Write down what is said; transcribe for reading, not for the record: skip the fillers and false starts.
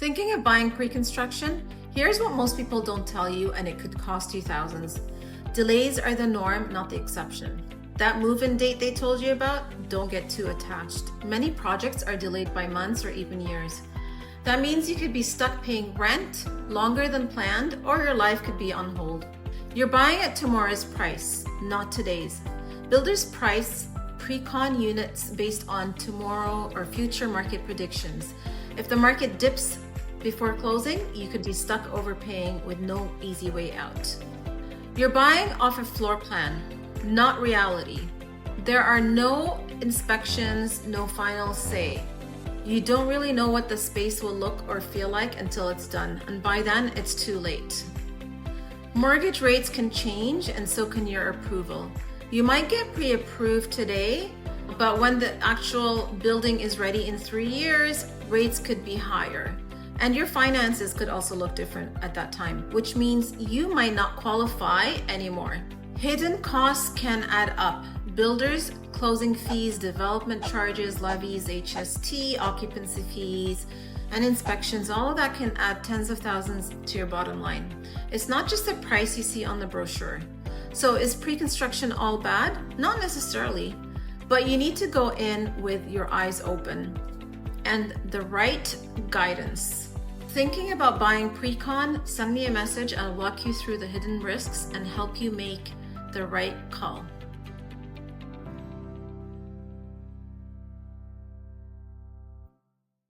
Thinking of buying pre-construction? Here's what most people don't tell you, and it could cost you thousands. Delays are the norm, not the exception. That move-in date they told you about, don't get too attached. Many projects are delayed by months or even years. That means you could be stuck paying rent longer than planned, or your life could be on hold. You're buying at tomorrow's price, not today's. Builders price pre-con units based on tomorrow or future market predictions. If the market dips before closing, you could be stuck overpaying with no easy way out. You're buying off a floor plan, not reality. There are no inspections, no final say. You don't really know what the space will look or feel like until it's done, and by then it's too late. Mortgage rates can change, and so can your approval. You might get pre-approved today, but when the actual building is ready in 3 years, rates could be higher. And your finances could also look different at that time, which means you might not qualify anymore. Hidden costs can add up. Builders, closing fees, development charges, levies, HST, occupancy fees, and inspections, all of that can add tens of thousands to your bottom line. It's not just the price you see on the brochure. So is pre-construction all bad? Not necessarily, but you need to go in with your eyes open and the right guidance. Thinking about buying pre-con? Send me a message. I'll walk you through the hidden risks and help you make the right call.